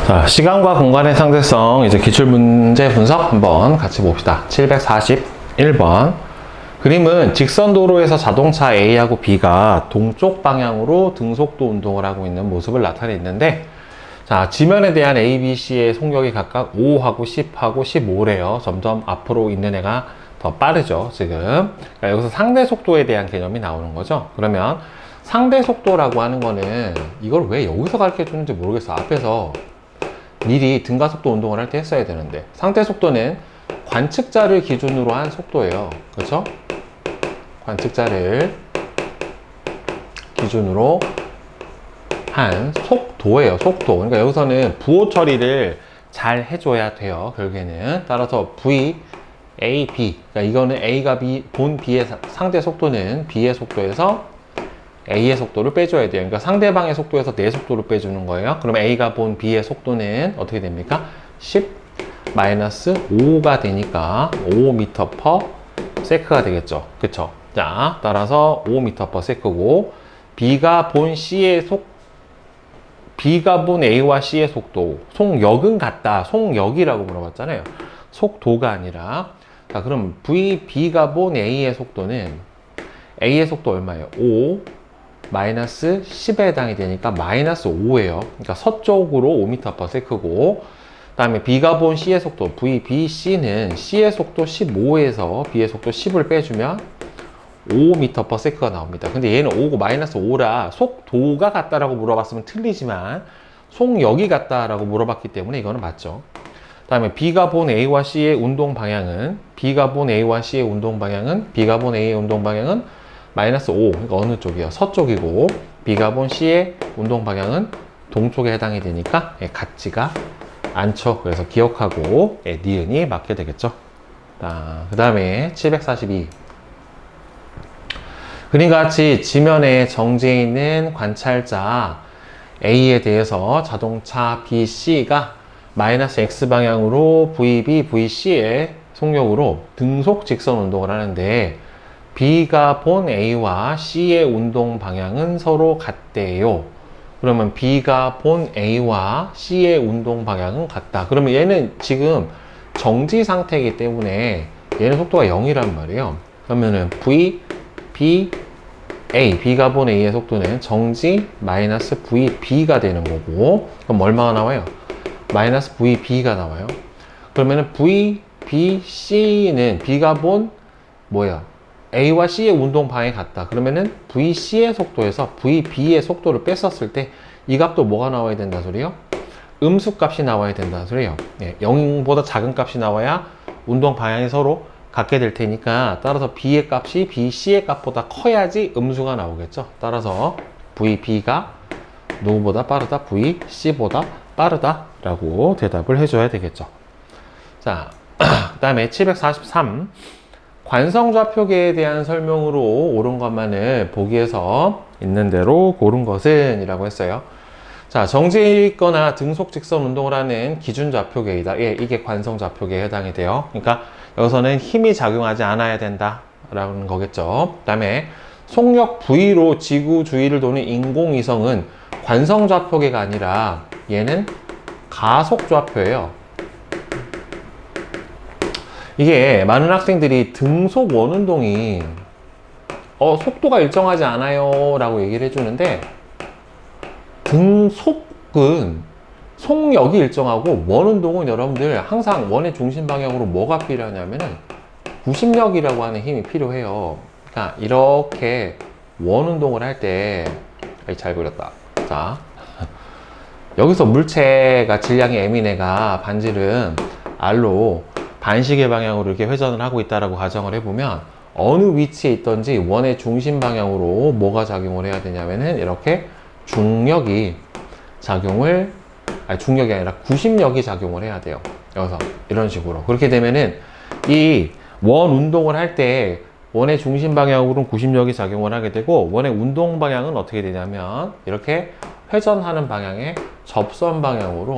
자, 시간과 공간의 상대성, 이제 기출문제 분석 한번 같이 봅시다. 741번. 그림은 직선 도로에서 자동차 A하고 B가 동쪽 방향으로 등속도 운동을 하고 있는 모습을 나타내는데, 자, 지면에 대한 A, B, C의 속력이 각각 5하고 10하고 15래요. 점점 앞으로 있는 애가 더 빠르죠, 지금. 그러니까 여기서 상대 속도에 대한 개념이 나오는 거죠. 그러면 상대 속도라고 하는 거는 이걸 왜 여기서 가르쳐 주는지 모르겠어. 앞에서 미리 등가속도 운동을 할 때 했어야 되는데, 상대 속도는 관측자를 기준으로 한 속도예요. 그렇죠? 관측자를 기준으로 한 속도예요. 속도. 그러니까 여기서는 부호 처리를 잘 해줘야 돼요. 결국에는. 따라서 V, A, B. 그러니까 이거는 A가 B, 본 B의 상대 속도는 B의 속도에서 A의 속도를 빼줘야 돼요. 그러니까 상대방의 속도에서 내 속도를 빼주는 거예요. 그럼 A가 본 B의 속도는 어떻게 됩니까? 10 마이너스 5가 되니까 5m/s가 되겠죠. 그쵸? 자, 따라서 5m/s고, B가 본 A와 C의 속도, 속력은 같다. 속력이라고 물어봤잖아요. 속도가 아니라. 자, 그럼 B가 본 A의 속도는, A의 속도 얼마예요? 5 마이너스 10에 해당이 되니까 마이너스 5예요. 그러니까 서쪽으로 5m/s고, 그 다음에 B가 본 C의 속도, VBC는 C의 속도 15에서 B의 속도 10을 빼주면 5m/s가 나옵니다. 근데 얘는 5고 마이너스 5라 속도가 같다라고 물어봤으면 틀리지만 속력이 같다라고 물어봤기 때문에 이거는 맞죠. 그 다음에 B가 본 A와 C의 운동 방향은, B가 본 A의 운동 방향은 마이너스 5, 그러니까 어느 쪽이요? 서쪽이고, B가 본 C의 운동 방향은 동쪽에 해당이 되니까 같지가 않죠. 그래서 기억하고 니은이 맞게 되겠죠. 그 다음에 742. 그림과 같이 지면에 정지해 있는 관찰자 A에 대해서 자동차 BC가 마이너스 X방향으로 VB, VC의 속력으로 등속 직선 운동을 하는데, B가 본 A와 C의 운동 방향은 서로 같대요. 그러면 B가 본 A와 C의 운동 방향은 같다. 그러면 얘는 지금 정지 상태이기 때문에 얘는 속도가 0이란 말이에요. 그러면은 B가 본 A의 속도는 정지 마이너스 VB가 되는 거고, 그럼 얼마가 나와요? 마이너스 VB가 나와요. 그러면은 VBC는 B가 본 A와 C의 운동 방향이 같다. 그러면은 VC의 속도에서 VB의 속도를 뺐었을 때 이 값도 뭐가 나와야 된다 소리요? 음수 값이 나와야 된다 소리요. 0보다 작은 값이 나와야 운동 방향이 서로 같게 될 테니까, 따라서 B의 값이 BC의 값보다 커야지 음수가 나오겠죠. 따라서 VB가 누구보다 빠르다? VC보다 빠르다 라고 대답을 해줘야 되겠죠. 자, 그 다음에 743. 관성좌표계에 대한 설명으로 옳은 것만을 보기에서 있는 대로 고른 것은 이라고 했어요. 자, 정지해 있거나 등속 직선 운동을 하는 기준좌표계이다. 이게 관성좌표계에 해당이 돼요. 그러니까 여기서는 힘이 작용하지 않아야 된다 라는 거겠죠. 그 다음에 속력 V로 지구 주위를 도는 인공위성은 관성좌표계가 아니라 얘는 가속좌표예요. 이게 많은 학생들이 등속 원운동이 속도가 일정하지 않아요 라고 얘기를 해주는데, 등속은 속력이 일정하고 원운동은 여러분들 항상 원의 중심 방향으로 뭐가 필요하냐면은 구심력이라고 하는 힘이 필요해요. 그러니까 이렇게 원운동을 할 때, 잘 그렸다. 자, 여기서 물체가 질량이 M인 애가 반지름 R로 반시계 방향으로 이렇게 회전을 하고 있다라고 가정을 해보면, 어느 위치에 있던지 원의 중심 방향으로 뭐가 작용을 해야 되냐면은 이렇게 중력이 아니라 구심력이 작용을 해야 돼요. 여기서 이런 식으로. 그렇게 되면은 이 원 운동을 할 때 원의 중심 방향으로는 구심력이 작용을 하게 되고, 원의 운동 방향은 어떻게 되냐면 이렇게 회전하는 방향의 접선 방향으로,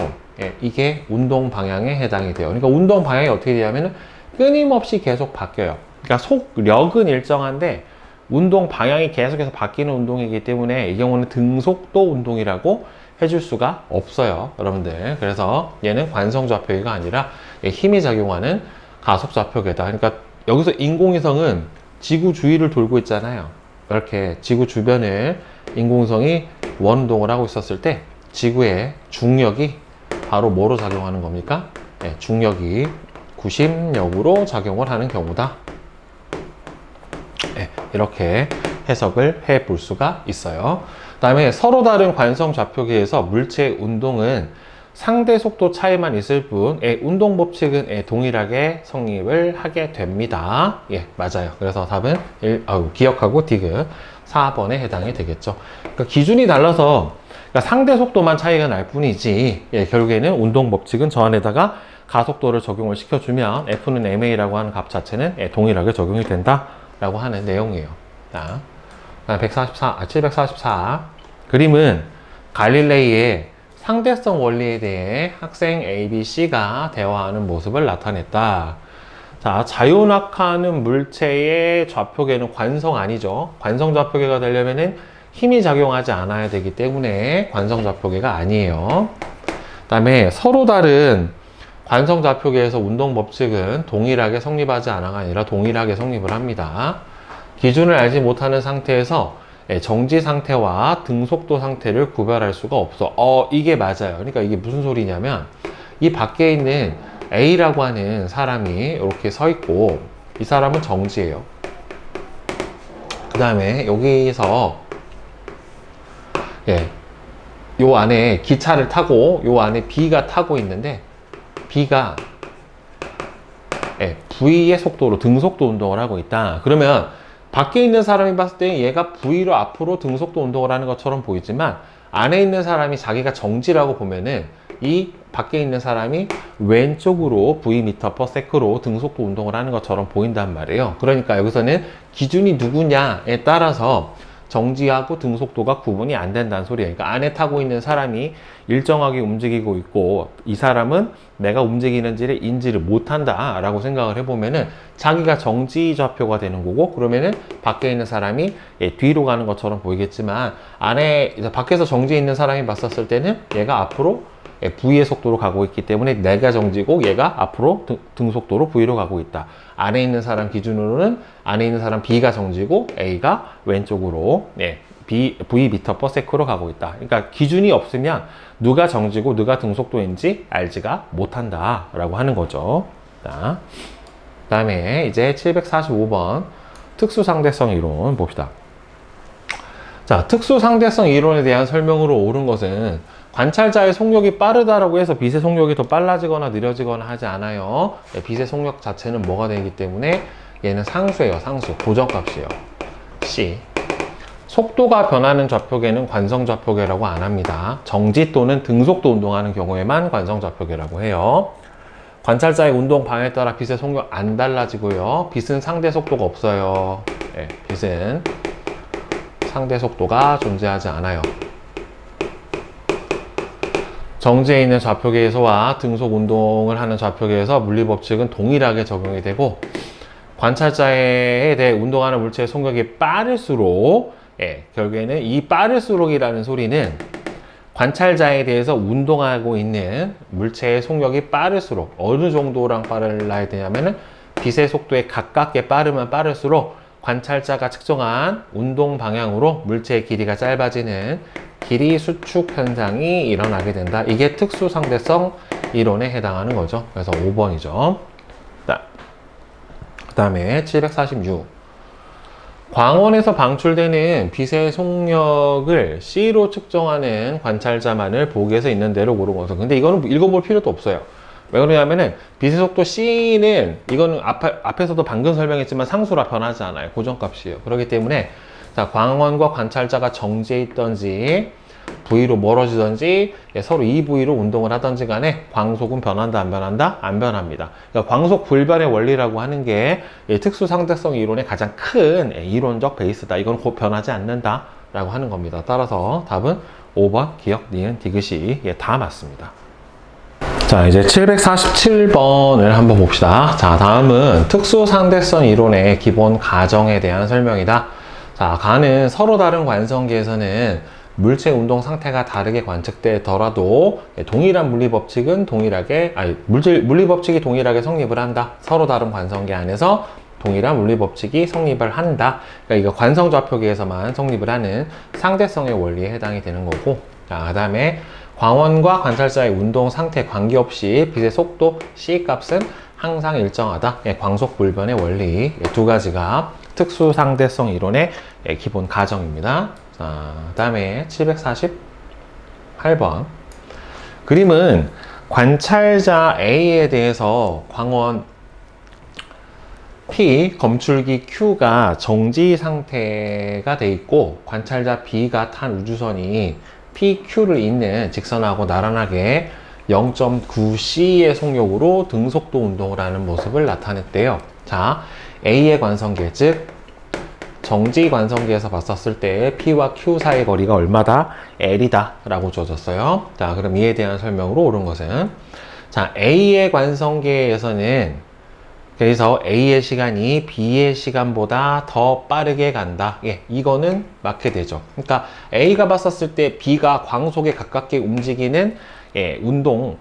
이게 운동 방향에 해당이 돼요. 그러니까 운동 방향이 어떻게 되냐면 끊임없이 계속 바뀌어요. 그러니까 속력은 일정한데 운동 방향이 계속해서 바뀌는 운동이기 때문에 이 경우는 등속도 운동이라고 해줄 수가 없어요, 여러분들. 그래서 얘는 관성 좌표계가 아니라 힘이 작용하는 가속 좌표계다. 그러니까 여기서 인공위성은 지구 주위를 돌고 있잖아요. 이렇게 지구 주변을 인공위성이 원운동을 하고 있었을 때 지구의 중력이 바로 뭐로 작용하는 겁니까? 네, 중력이 구심력으로 작용을 하는 경우다. 네, 이렇게 해석을 해 볼 수가 있어요. 그 다음에 서로 다른 관성 좌표계에서 물체의 운동은 상대 속도 차이만 있을 뿐 운동 법칙은 동일하게 성립을 하게 됩니다. 예, 맞아요. 그래서 답은 기억하고 디귿 4번에 해당이 되겠죠. 그러니까 기준이 달라서 그러니까 상대 속도만 차이가 날 뿐이지 결국에는 운동 법칙은 저 안에다가 가속도를 적용을 시켜주면 F는 ma라고 하는 값 자체는 동일하게 적용이 된다라고 하는 내용이에요. 자, 744 그림은 갈릴레이의 상대성 원리에 대해 학생 A, B, C가 대화하는 모습을 나타냈다. 자, 자유낙하하는 물체의 좌표계는 관성 아니죠. 관성 좌표계가 되려면은 힘이 작용하지 않아야 되기 때문에 관성 좌표계가 아니에요. 그 다음에 서로 다른 관성 좌표계에서 운동 법칙은 동일하게 성립하지 않아가 아니라 동일하게 성립을 합니다. 기준을 알지 못하는 상태에서 정지 상태와 등속도 상태를 구별할 수가 없어. 이게 맞아요. 그러니까 이게 무슨 소리냐면 이 밖에 있는 A라고 하는 사람이 이렇게 서 있고 이 사람은 정지예요. 그 다음에 여기서 요 안에 기차를 타고 요 안에 B가 타고 있는데 B가 V의 속도로 등속도 운동을 하고 있다. 그러면 밖에 있는 사람이 봤을 때 얘가 V로 앞으로 등속도 운동을 하는 것처럼 보이지만 안에 있는 사람이 자기가 정지라고 보면은 이 밖에 있는 사람이 왼쪽으로 V/s로 등속도 운동을 하는 것처럼 보인단 말이에요. 그러니까 여기서는 기준이 누구냐에 따라서 정지하고 등속도가 구분이 안 된다는 소리예요. 그러니까 안에 타고 있는 사람이 일정하게 움직이고 있고 이 사람은 내가 움직이는지를 인지를 못한다 라고 생각을 해보면은 자기가 정지 좌표가 되는 거고, 그러면은 밖에 있는 사람이 뒤로 가는 것처럼 보이겠지만 안에 밖에서 정지해 있는 사람이 봤었을 때는 얘가 앞으로 V의 속도로 가고 있기 때문에 내가 정지고 얘가 앞으로 등속도로 V로 가고 있다. 안에 있는 사람 기준으로는 안에 있는 사람 B가 정지고 A가 왼쪽으로 V/s로 가고 있다. 그러니까 기준이 없으면 누가 정지고 누가 등속도인지 알지가 못한다 라고 하는 거죠. 자, 그 다음에 이제 745번 특수상대성 이론 봅시다. 자, 특수상대성 이론에 대한 설명으로 옳은 것은 관찰자의 속력이 빠르다라고 해서 빛의 속력이 더 빨라지거나 느려지거나 하지 않아요. 빛의 속력 자체는 뭐가 되기 때문에 얘는 상수예요. 상수. 고정값이에요. C. 속도가 변하는 좌표계는 관성 좌표계라고 안 합니다. 정지 또는 등속도 운동하는 경우에만 관성 좌표계라고 해요. 관찰자의 운동 방향에 따라 빛의 속력 안 달라지고요. 빛은 상대 속도가 없어요. 빛은 상대 속도가 존재하지 않아요. 정지해 있는 좌표계에서와 등속 운동을 하는 좌표계에서 물리법칙은 동일하게 적용이 되고, 관찰자에 대해 운동하는 물체의 속력이 빠를수록 결국에는 이 빠를수록이라는 소리는 관찰자에 대해서 운동하고 있는 물체의 속력이 빠를수록 어느 정도랑 빨라야 되냐면은 빛의 속도에 가깝게 빠르면 빠를수록 관찰자가 측정한 운동 방향으로 물체의 길이가 짧아지는 길이 수축 현상이 일어나게 된다. 이게 특수상대성 이론에 해당하는 거죠. 그래서 5번이죠. 그 다음에 746. 광원에서 방출되는 빛의 속력을 C로 측정하는 관찰자만을 보기에서 있는 대로 고르고서. 근데 이거는 읽어볼 필요도 없어요. 왜 그러냐면은 빛의 속도 C는 이거는 앞에서도 방금 설명했지만 상수라 변하지 않아요. 고정값이에요. 그렇기 때문에 자, 광원과 관찰자가 정지해 있던지 V로 멀어지던지 서로 이 V로 운동을 하던지 간에 광속은 변한다 안 변한다? 안 변합니다. 그러니까 광속 불변의 원리라고 하는 게 특수상대성 이론의 가장 큰 이론적 베이스다. 이건 곧 변하지 않는다 라고 하는 겁니다. 따라서 답은 5번 기억, 니은, 디귿이 다 맞습니다. 자, 이제 747번을 한번 봅시다. 자, 다음은 특수상대성 이론의 기본 가정에 대한 설명이다. 자, 가는 서로 다른 관성계에서는 물체 운동 상태가 다르게 관측되더라도 동일한 물리 법칙은 물리 법칙이 동일하게 성립을 한다. 서로 다른 관성계 안에서 동일한 물리 법칙이 성립을 한다. 그러니까 이거 관성 좌표계에서만 성립을 하는 상대성의 원리에 해당이 되는 거고, 자, 그다음에 광원과 관찰자의 운동 상태 관계없이 빛의 속도 c 값은 항상 일정하다. 광속 불변의 원리 두 가지가 특수 상대성 이론의 기본 가정입니다. 자, 그다음에 748번 그림은 관찰자 A에 대해서 광원 P, 검출기 Q가 정지 상태가 돼 있고 관찰자 B가 탄 우주선이 PQ를 잇는 직선하고 나란하게 0.9c의 속력으로 등속도 운동을 하는 모습을 나타냈대요. 자, A의 관성계, 즉 정지 관성계에서 봤었을 때 P와 Q 사이의 거리가 얼마다? L이다 라고 주어졌어요. 자, 그럼 이에 대한 설명으로 옳은 것은, 자, A의 관성계에서는 그래서 A의 시간이 B의 시간보다 더 빠르게 간다. 예, 이거는 맞게 되죠. 그러니까 A가 봤었을 때 B가 광속에 가깝게 움직이는 운동하는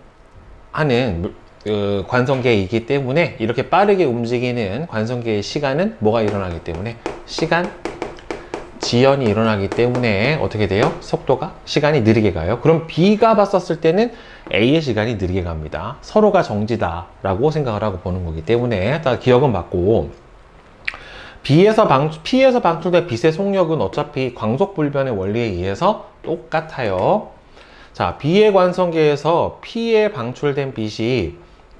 관성계이기 때문에 이렇게 빠르게 움직이는 관성계의 시간은 뭐가 일어나기 때문에 시간 지연이 일어나기 때문에 어떻게 돼요? 시간이 느리게 가요. 그럼 B가 봤었을 때는 A의 시간이 느리게 갑니다. 서로가 정지다 라고 생각을 하고 보는 거기 때문에 다 기억은 맞고, P에서 방출된 빛의 속력은 어차피 광속불변의 원리에 의해서 똑같아요. 자, B의 관성계에서 P에 방출된 빛이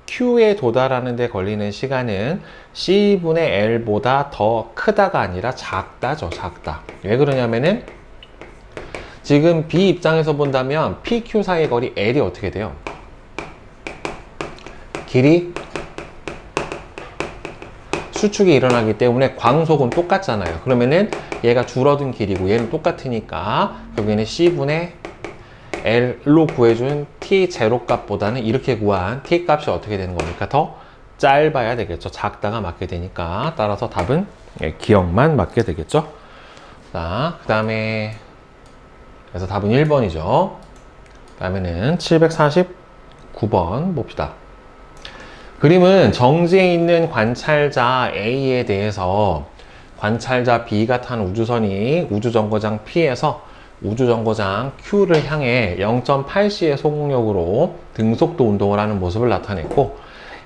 Q에 도달하는 데 걸리는 시간은 C분의 L보다 더 크다가 아니라 작다죠. 작다. 왜 그러냐면은 지금 B 입장에서 본다면 PQ 사이의 거리 L이 어떻게 돼요? 길이 수축이 일어나기 때문에 광속은 똑같잖아요. 그러면은 얘가 줄어든 길이고 얘는 똑같으니까 여기는 C분의 L로 구해준 T0 값보다는 이렇게 구한 T 값이 어떻게 되는 겁니까? 더 짧아야 되겠죠. 작다가 맞게 되니까. 따라서 답은 기억만 맞게 되겠죠. 자, 그 다음에 그래서 답은 1번이죠. 그 다음에는 749번 봅시다. 그림은 정지에 있는 관찰자 A에 대해서 관찰자 B가 탄 우주선이 우주정거장 P에서 우주정거장 Q를 향해 0.8c의 속력으로 등속도 운동을 하는 모습을 나타냈고,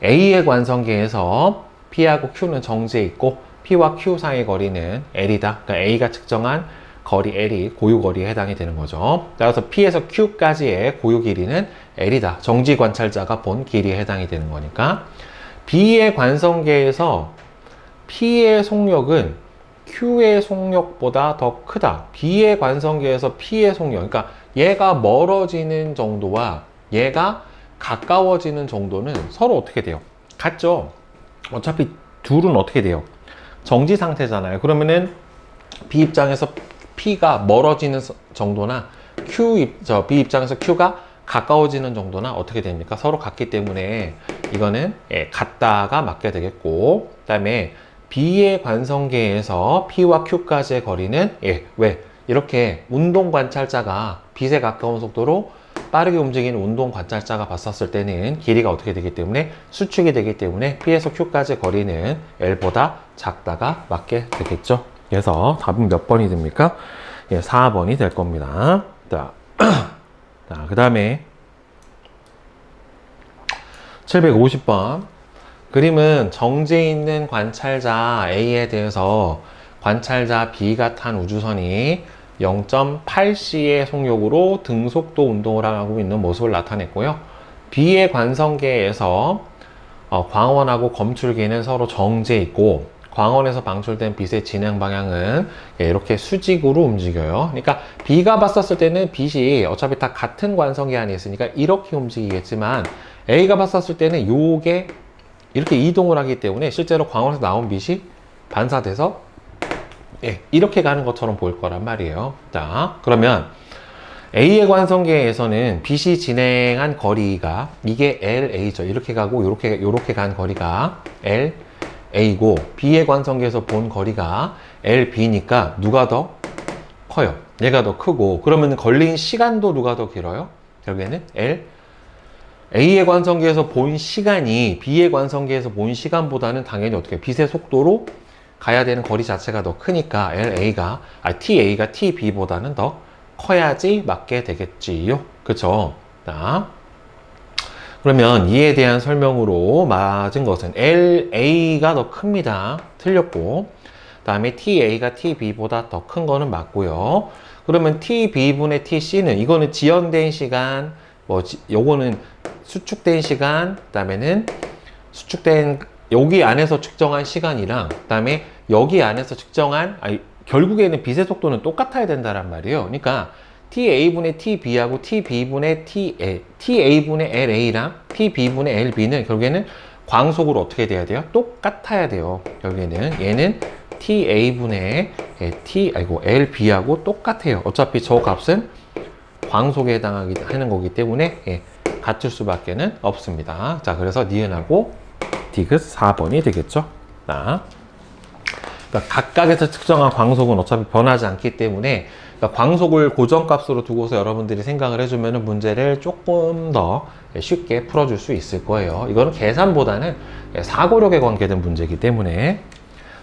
A의 관성계에서 P하고 Q는 정지해 있고 P와 Q 사이의 거리는 L이다. 그러니까 A가 측정한 거리 L이 고유 거리에 해당이 되는 거죠. 따라서 P에서 Q까지의 고유 길이는 L이다. 정지 관찰자가 본 길이에 해당이 되는 거니까. B의 관성계에서 P의 속력은 Q의 속력보다 더 크다. B의 관성계에서 P의 속력, 그러니까 얘가 멀어지는 정도와 얘가 가까워지는 정도는 서로 어떻게 돼요? 같죠? 어차피 둘은 어떻게 돼요? 정지 상태잖아요. 그러면은 B 입장에서 P가 멀어지는 정도나 B 입장에서 Q가 가까워지는 정도나 어떻게 됩니까? 서로 같기 때문에 이거는 같다가 맞게 되겠고, 그 다음에 B의 관성계에서 P와 Q까지의 거리는 왜? 이렇게 운동 관찰자가 빛에 가까운 속도로 빠르게 움직이는 운동 관찰자가 봤었을 때는 길이가 어떻게 되기 때문에 수축이 되기 때문에 P에서 Q까지의 거리는 L보다 작다가 맞게 되겠죠. 그래서 답은 몇 번이 됩니까? 4번이 될 겁니다. 자, 그 다음에 750번 그림은 정지에 있는 관찰자 A에 대해서 관찰자 B가 탄 우주선이 0.8c의 속력으로 등속도 운동을 하고 있는 모습을 나타냈고요. B의 관성계에서 광원하고 검출기는 서로 정지해 있고 광원에서 방출된 빛의 진행 방향은 이렇게 수직으로 움직여요. 그러니까 B가 봤었을 때는 빛이 어차피 다 같은 관성계 안에 있으니까 이렇게 움직이겠지만 A가 봤었을 때는 요게 이렇게 이동을 하기 때문에 실제로 광원에서 나온 빛이 반사돼서 이렇게 가는 것처럼 보일 거란 말이에요. 자, 그러면 A의 관성계에서는 빛이 진행한 거리가 이게 LA죠. 이렇게 가고 요렇게 간 거리가 LA고 B의 관성계에서 본 거리가 LB니까 누가 더 커요? 얘가 더 크고, 그러면 걸린 시간도 누가 더 길어요? 결국에는 L. A의 관성계에서 본 시간이 B의 관성계에서 본 시간보다는 당연히 어떻게 빛의 속도로 가야 되는 거리 자체가 더 크니까 TA가 TB보다는 더 커야지 맞게 되겠지요. 그쵸? 자, 그러면 이에 대한 설명으로 맞은 것은 LA가 더 큽니다. 틀렸고, 그 다음에 TA가 TB보다 더 큰 거는 맞고요. 그러면 TB분의 TC는 이거는 지연된 시간, 요거는 수축된 시간, 그 다음에는 수축된 여기 안에서 측정한 시간이랑, 그 다음에 여기 안에서 측정한, 결국에는 빛의 속도는 똑같아야 된다란 말이에요. 그러니까 TA분의 TB하고 TB분의 TA분의 LA랑 TB분의 LB는 결국에는 광속으로 어떻게 돼야 돼요? 똑같아야 돼요. 결국에는 얘는 TA분의 LB하고 똑같아요. 어차피 저 값은 광속에 해당하는 거기 때문에 같을 수밖에 없습니다. 자, 그래서 니은하고 디귿 4번이 되겠죠. 자, 그러니까 각각에서 측정한 광속은 어차피 변하지 않기 때문에, 그러니까 광속을 고정값으로 두고서 여러분들이 생각을 해주면 문제를 조금 더 쉽게 풀어줄 수 있을 거예요. 이거는 계산보다는 사고력에 관계된 문제이기 때문에.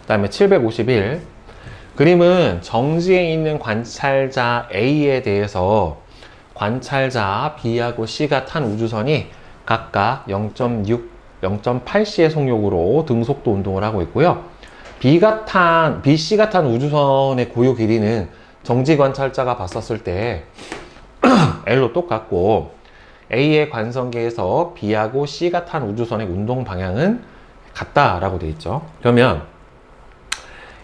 그 다음에 751. 그림은 정지에 있는 관찰자 A에 대해서 관찰자 B하고 C가 탄 우주선이 각각 0.6, 0.8C의 속력으로 등속도 운동을 하고 있고요. BC가 탄 우주선의 고유 길이는 정지 관찰자가 봤었을 때 L로 똑같고, A의 관성계에서 B하고 C가 탄 우주선의 운동 방향은 같다라고 되어 있죠. 그러면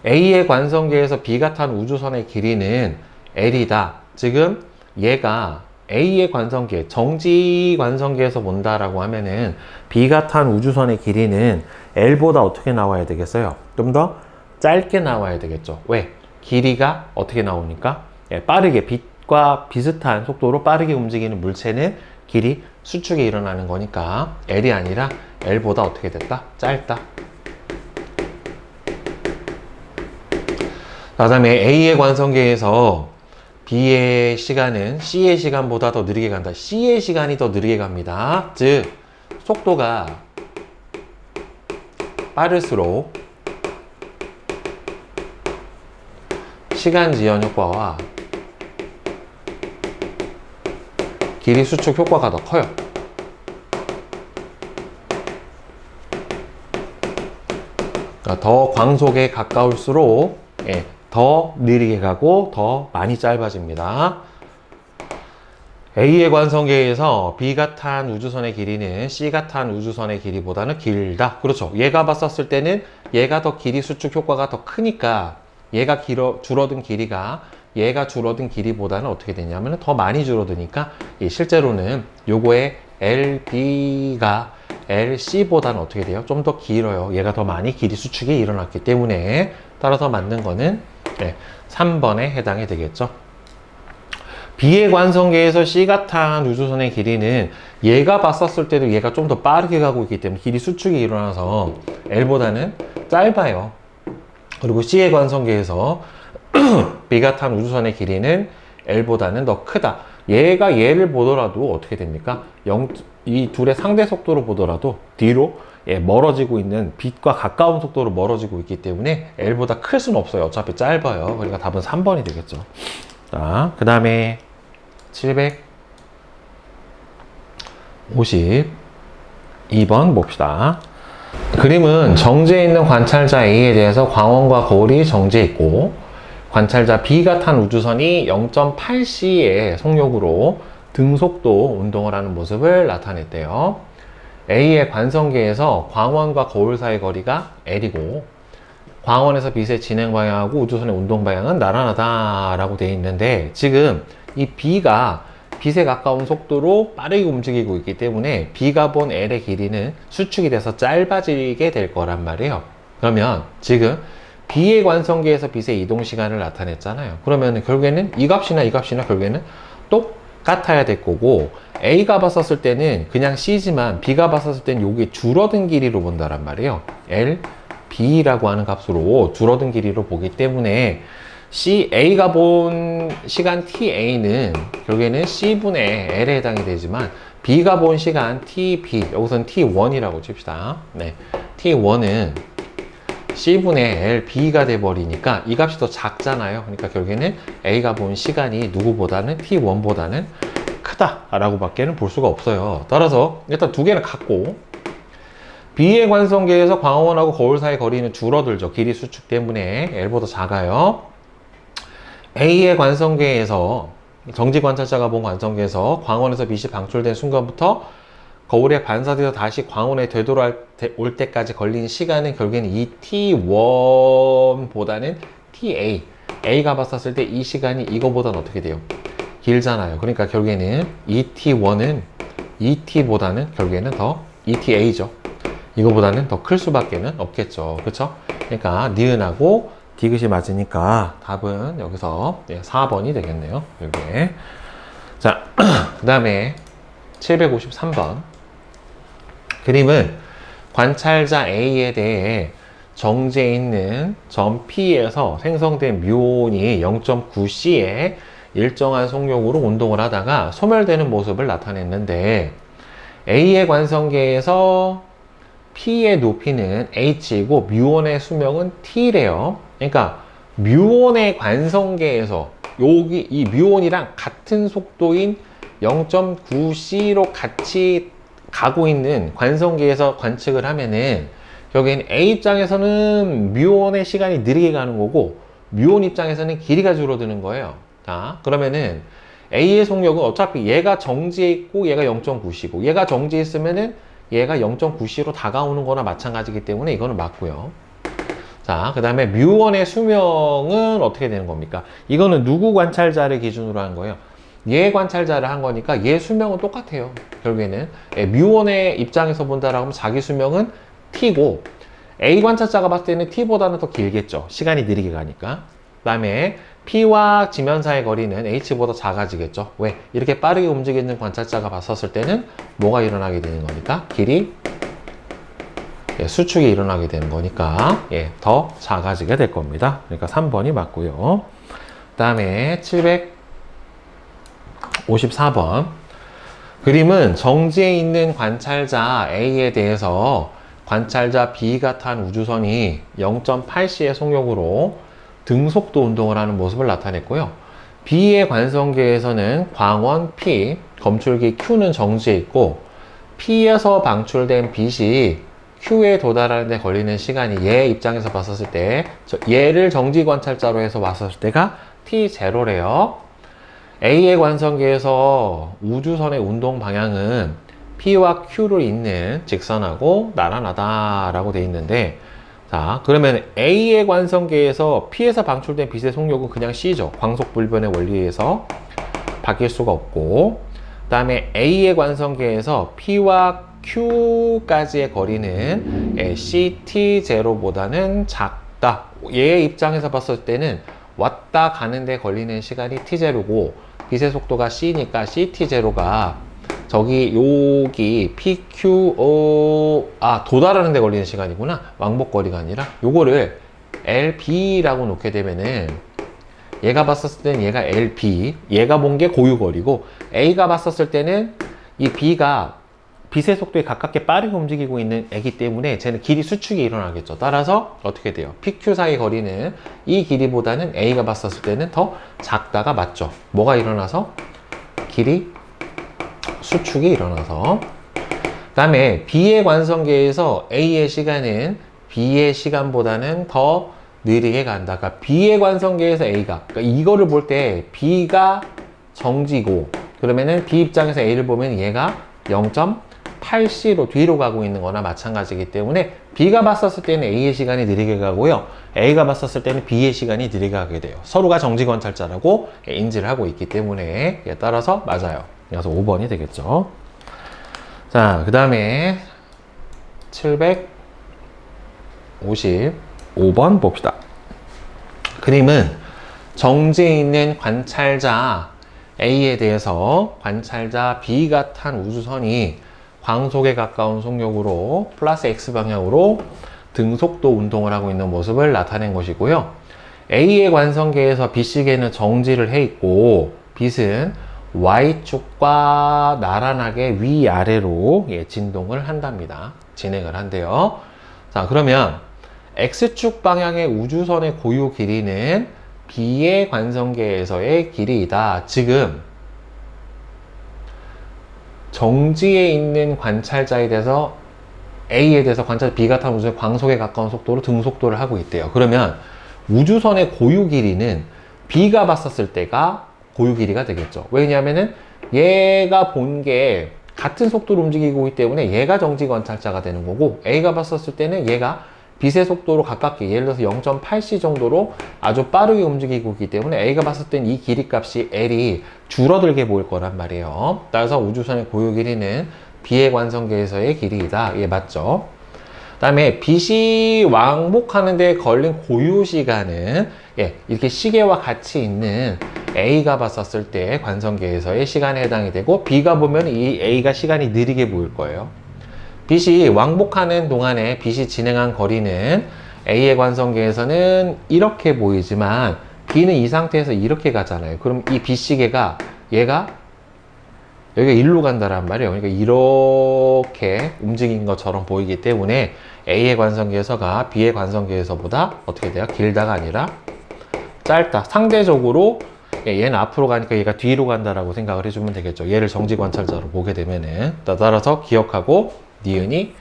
A의 관성계에서 B가 탄 우주선의 길이는 L이다. 지금 얘가 A의 관성계, 정지 관성계에서 본다라고 하면은 B가 탄 우주선의 길이는 L보다 어떻게 나와야 되겠어요? 좀 더 짧게 나와야 되겠죠. 왜? 길이가 어떻게 나오니까? 빠르게, 빛과 비슷한 속도로 빠르게 움직이는 물체는 길이 수축이 일어나는 거니까 L이 아니라 L보다 어떻게 됐다? 짧다. 그 다음에 A의 관성계에서 B의 시간은 C의 시간보다 더 느리게 간다. C의 시간이 더 느리게 갑니다. 즉, 속도가 빠를수록 시간 지연 효과와 길이 수축 효과가 더 커요. 그러니까 더 광속에 가까울수록 더 느리게 가고 더 많이 짧아집니다. A의 관성계에서 B가 탄 우주선의 길이는 C가 탄 우주선의 길이보다는 길다. 그렇죠. 얘가 봤었을 때는 얘가 더 길이 수축 효과가 더 크니까 얘가 줄어든 길이가 얘가 줄어든 길이보다는 어떻게 되냐면 더 많이 줄어드니까 실제로는 요거의 LB가 LC보다는 어떻게 돼요? 좀 더 길어요. 얘가 더 많이 길이 수축이 일어났기 때문에. 따라서 맞는 거는 3번에 해당이 되겠죠. B의 관성계에서 C가 탄 우주선의 길이는 얘가 봤었을 때도 얘가 좀 더 빠르게 가고 있기 때문에 길이 수축이 일어나서 L보다는 짧아요. 그리고 C의 관성계에서 B가 탄 우주선의 길이는 L보다는 더 크다. 얘를 보더라도 어떻게 됩니까? 이 둘의 상대 속도로 보더라도 뒤로 멀어지고 있는 빛과 가까운 속도로 멀어지고 있기 때문에 L보다 클 수는 없어요. 어차피 짧아요. 그러니까 답은 3번이 되겠죠. 자, 그 다음에 752번 봅시다. 그림은 정지에 있는 관찰자 A에 대해서 광원과 거울이 정지해 있고, 관찰자 B가 탄 우주선이 0.8C의 속력으로 등속도 운동을 하는 모습을 나타냈대요. A의 관성계에서 광원과 거울 사이 거리가 L이고, 광원에서 빛의 진행 방향하고 우주선의 운동 방향은 나란하다 라고 되어 있는데, 지금 이 B가 빛에 가까운 속도로 빠르게 움직이고 있기 때문에 B가 본 L의 길이는 수축이 돼서 짧아지게 될 거란 말이에요. 그러면 지금 B의 관성계에서 빛의 이동 시간을 나타냈잖아요. 그러면 결국에는 이 값이나 이 값이나 결국에는 똑같아야 될 거고, A가 봤었을 때는 그냥 C지만 B가 봤었을 때는 요게 줄어든 길이로 본다란 말이에요. L, B라고 하는 값으로 줄어든 길이로 보기 때문에 A가 본 시간 TA는 결국에는 C분의 L에 해당이 되지만 B가 본 시간 TB, 여기서는 T1이라고 칩시다. 네, T1은 C분의 L, B가 돼버리니까 이 값이 더 작잖아요. 그러니까 결국에는 A가 본 시간이 누구보다는 T1보다는 크다라고 밖에는 볼 수가 없어요. 따라서 일단 두 개는 같고, B의 관성계에서 광원하고 거울 사이 거리는 줄어들죠. 길이 수축 때문에 L보다 작아요. A의 관성계에서 정지 관찰자가 본 관성계에서 광원에서 빛이 방출된 순간부터 거울에 반사돼서 다시 광원에 되돌아올 때까지 걸린 시간은 결국에는 이 T1보다는 TA, A가 봤었을 때 이 시간이 이거보다는 어떻게 돼요? 길잖아요. 그러니까 결국에는 이 T1은 이 T보다는 결국에는 더 ETA죠. 이거보다는 더 클 수밖에는 없겠죠. 그렇죠? 그러니까 니은하고 디귿이 맞으니까 답은 여기서 4번이 되겠네요. 여기에. 자, 그 다음에 753번. 그림은 관찰자 A에 대해 정지에 있는 점 P에서 생성된 뮤온이 0.9C의 일정한 속력으로 운동을 하다가 소멸되는 모습을 나타냈는데, A의 관성계에서 P의 높이는 H이고 뮤온의 수명은 T래요. 그러니까 뮤온의 관성계에서 여기 이 뮤온이랑 같은 속도인 0.9C로 같이 가고 있는 관성계에서 관측을 하면은 결국엔 A 입장에서는 뮤온의 시간이 느리게 가는 거고 뮤온 입장에서는 길이가 줄어드는 거예요. 자, 그러면은 A의 속력은 어차피 얘가 정지해 있고 얘가 0.9C고 얘가 정지해 있으면은 얘가 0.9C로 다가오는 거나 마찬가지이기 때문에 이거는 맞고요. 자, 그 다음에 뮤원의 수명은 어떻게 되는 겁니까? 이거는 누구 관찰자를 기준으로 한 거예요? 얘 관찰자를 한 거니까 얘 수명은 똑같아요. 결국에는 뮤원의 입장에서 본다라고 하면 자기 수명은 T고 A 관찰자가 봤을 때는 T보다는 더 길겠죠. 시간이 느리게 가니까. 그 다음에 P와 지면 사이의 거리는 H보다 작아지겠죠. 왜? 이렇게 빠르게 움직이는 관찰자가 봤었을 때는 뭐가 일어나게 되는 거니까? 길이 수축이 일어나게 되는 거니까 더 작아지게 될 겁니다. 그러니까 3번이 맞고요. 그 다음에 754번. 그림은 정지에 있는 관찰자 A에 대해서 관찰자 B가 탄 우주선이 0.8C의 속력으로 등속도 운동을 하는 모습을 나타냈고요. B의 관성계에서는 광원 P, 검출기 Q는 정지해 있고 P에서 방출된 빛이 Q에 도달하는 데 걸리는 시간이 얘 입장에서 봤었을 때 얘를 정지 관찰자로 해서 봤었을 때가 T0래요. A의 관성계에서 우주선의 운동 방향은 P와 Q를 잇는 직선하고 나란하다 라고 되어 있는데, 자, 그러면 A의 관성계에서 P에서 방출된 빛의 속력은 그냥 C죠. 광속불변의 원리에 의해서 바뀔 수가 없고, 그 다음에 A의 관성계에서 P와 Q까지의 거리는 CT0보다는 작다. 얘의 입장에서 봤을 때는 왔다 가는데 걸리는 시간이 T0고 빛의 속도가 C니까 CT0가 여기 PQ, 도달하는 데 걸리는 시간이구나. 왕복거리가 아니라. 요거를 LB라고 놓게 되면은 얘가 봤었을 때는 얘가 LB, 얘가 본 게 고유거리고 A가 봤었을 때는 이 B가 빛의 속도에 가깝게 빠르게 움직이고 있는 애기 때문에 쟤는 길이 수축이 일어나겠죠. 따라서 어떻게 돼요? PQ 사이 거리는 이 길이보다는 A가 봤었을 때는 더 작다가 맞죠. 뭐가 일어나서? 길이 수축이 일어나서. 그 다음에 B의 관성계에서 A의 시간은 B의 시간보다는 더 느리게 간다. 그러니까 B의 관성계에서 A가, 그러니까 이거를 볼 때 B가 정지고 그러면은 B 입장에서 A를 보면 얘가 0.8C로 뒤로 가고 있는 거나 마찬가지이기 때문에 B가 봤었을 때는 A의 시간이 느리게 가고요. A가 봤었을 때는 B의 시간이 느리게 가게 돼요. 서로가 정지 관찰자라고 인지를 하고 있기 때문에 따라서 맞아요. 그래서 5번이 되겠죠. 자, 그 다음에 755번 봅시다. 그림은 정지에 있는 관찰자 A에 대해서 관찰자 B가 탄 우주선이 광속에 가까운 속력으로 플러스 X 방향으로 등속도 운동을 하고 있는 모습을 나타낸 것이고요. A의 관성계에서 B시계는 정지를 해 있고 빛은 Y축과 나란하게 위아래로 진동을 한답니다. 진행을 한대요. 자, 그러면 X축 방향의 우주선의 고유 길이는 B의 관성계에서의 길이이다. 지금 정지에 있는 관찰자에 대해서 A에 대해서 관찰자 B가 탄 우주선의 광속에 가까운 속도로 등속도를 하고 있대요. 그러면 우주선의 고유 길이는 B가 봤었을 때가 고유 길이가 되겠죠. 왜냐하면은 얘가 본 게 같은 속도로 움직이고 있기 때문에 얘가 정지 관찰자가 되는 거고, A가 봤었을 때는 얘가 빛의 속도로 가깝게, 예를 들어서 0.8c 정도로 아주 빠르게 움직이고 있기 때문에 A가 봤을 땐 이 길이 값이 L이 줄어들게 보일 거란 말이에요. 따라서 우주선의 고유 길이는 B의 관성계에서의 길이이다. 예, 맞죠? 그 다음에 빛이 왕복하는 데 걸린 고유 시간은 이렇게 시계와 같이 있는 A가 봤었을 때 관성계에서의 시간에 해당이 되고, B가 보면 이 A가 시간이 느리게 보일 거예요. 빛이 왕복하는 동안에 빛이 진행한 거리는 A의 관성계에서는 이렇게 보이지만 B는 이 상태에서 이렇게 가잖아요. 그럼 이 B시계가 얘가 여기가 일로 간다란 말이에요. 그러니까 이렇게 움직인 것처럼 보이기 때문에 A의 관성계에서가 B의 관성계에서보다 어떻게 돼요? 길다가 아니라 짧다. 상대적으로 얘는 앞으로 가니까 얘가 뒤로 간다라고 생각을 해주면 되겠죠. 얘를 정지 관찰자로 보게 되면은. 따라서 기억하고 니은이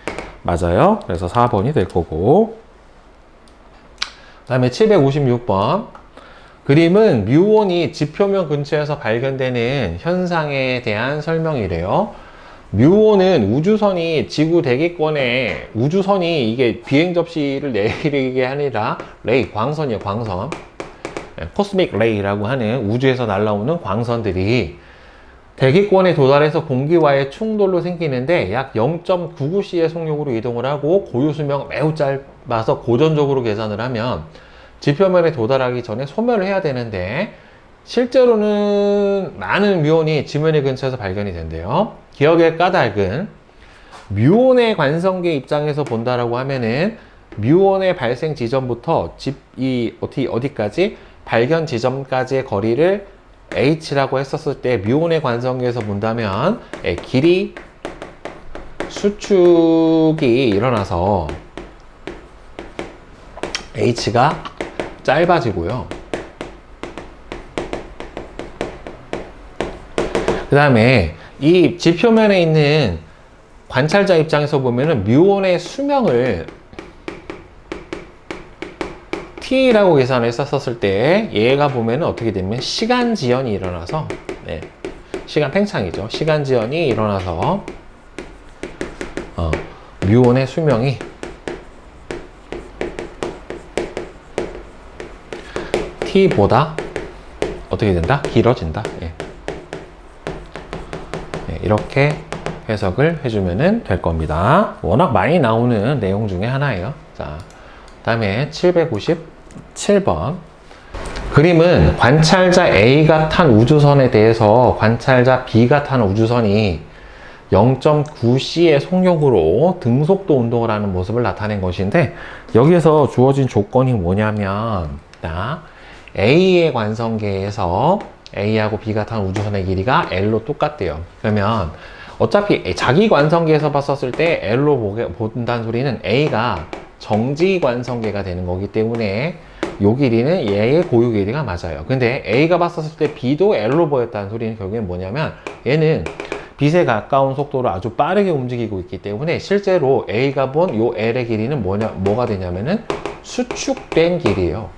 맞아요. 그래서 4번이 될 거고. 그 다음에 756번. 그림은 뮤온이 지표면 근처에서 발견되는 현상에 대한 설명이래요. 뮤온은 우주선이 지구 대기권에, 우주선이 이게 비행 접시를 내리게 게 아니라 레이, 광선이에요, 광선. 코스믹 레이라고 하는 우주에서 날아오는 광선들이 대기권에 도달해서 공기와의 충돌로 생기는데 약 0.99c의 속력으로 이동을 하고 고유 수명은 매우 짧아서 고전적으로 계산을 하면 지표면에 도달하기 전에 소멸을 해야 되는데, 실제로는 많은 뮤온이 지면의 근처에서 발견이 된대요. 기억의 까닭은 뮤온의 관성계 입장에서 본다라고 하면은 뮤온의 발생 지점부터 어디까지 발견 지점까지의 거리를 h라고 했었을 때 뮤온의 관성계에서 본다면 길이 수축이 일어나서 h가 짧아지고요. 그 다음에 이 지표면에 있는 관찰자 입장에서 보면은 뮤온의 수명을 t라고 계산을 했었을 때 얘가 보면은 어떻게 되면 시간 지연이 일어나서, 시간 팽창이죠. 시간 지연이 일어나서 뮤온의 수명이 t보다 어떻게 된다? 길어진다. 이렇게 해석을 해주면 될 겁니다. 워낙 많이 나오는 내용 중에 하나예요. 자, 다음에 757번. 그림은 관찰자 A가 탄 우주선에 대해서 관찰자 B가 탄 우주선이 0.9c의 속력으로 등속도 운동을 하는 모습을 나타낸 것인데, 여기에서 주어진 조건이 뭐냐면, A의 관성계에서 A하고 B가 탄 우주선의 길이가 L로 똑같대요. 그러면 어차피 자기 관성계에서 봤었을 때 L로 본다는 소리는 A가 정지 관성계가 되는 거기 때문에 요 길이는 얘의 고유 길이가 맞아요. 근데 A가 봤었을 때 B도 L로 보였다는 소리는 결국엔 뭐냐면, 얘는 빛에 가까운 속도로 아주 빠르게 움직이고 있기 때문에 실제로 A가 본 요 L의 길이는 뭐가 되냐면은 수축된 길이에요.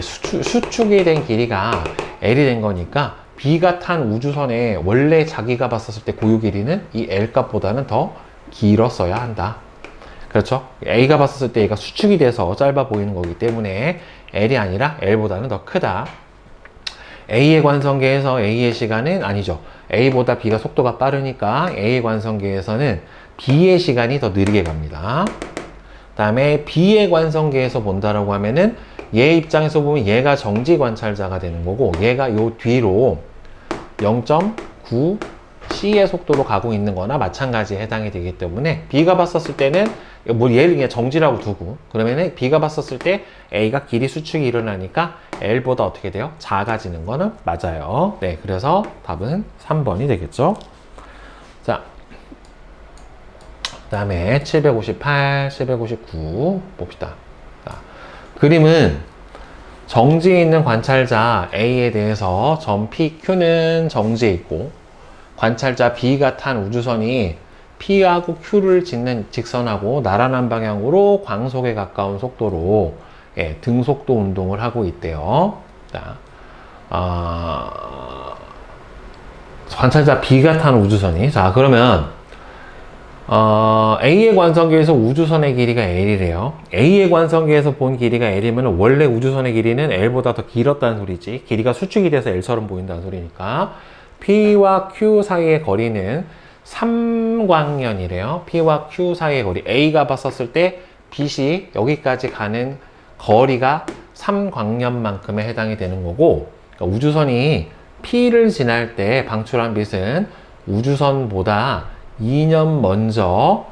수축이 된 길이가 L이 된 거니까 B가 탄 우주선에 원래 자기가 봤었을 때 고유 길이는 이 L 값보다는 더 길었어야 한다. 그렇죠? A가 봤었을 때 얘가 수축이 돼서 짧아 보이는 거기 때문에 L이 아니라 L보다는 더 크다. A의 관성계에서 A의 시간은 아니죠. A보다 B가 속도가 빠르니까 A의 관성계에서는 B의 시간이 더 느리게 갑니다. 그 다음에 B의 관성계에서 본다라고 하면은 얘 입장에서 보면 얘가 정지 관찰자가 되는 거고, 얘가 요 뒤로 0.9c의 속도로 가고 있는 거나 마찬가지에 해당이 되기 때문에 B가 봤었을 때는 뭐 얘를 그냥 정지라고 두고 그러면은 B가 봤었을 때 A가 길이 수축이 일어나니까 L보다 어떻게 돼요? 작아지는 거는 맞아요. 네, 그래서 답은 3번이 되겠죠. 자, 그 다음에 758, 759 봅시다. 자, 그림은 정지에 있는 관찰자 A에 대해서 점 PQ는 정지에 있고 관찰자 B가 탄 우주선이 P하고 Q를 짓는 직선하고 나란한 방향으로 광속에 가까운 속도로 등속도 운동을 하고 있대요. 자, 관찰자 B가 탄 우주선이 자 그러면 A의 관성계에서 우주선의 길이가 L이래요. A의 관성계에서 본 길이가 L이면 원래 우주선의 길이는 L보다 더 길었다는 소리지. 길이가 수축이 돼서 L처럼 보인다는 소리니까 P와 Q 사이의 거리는 3광년이래요. P와 Q 사이의 거리. A가 봤었을 때 빛이 여기까지 가는 거리가 3광년만큼에 해당이 되는 거고 그러니까 우주선이 P를 지날 때 방출한 빛은 우주선보다 2년 먼저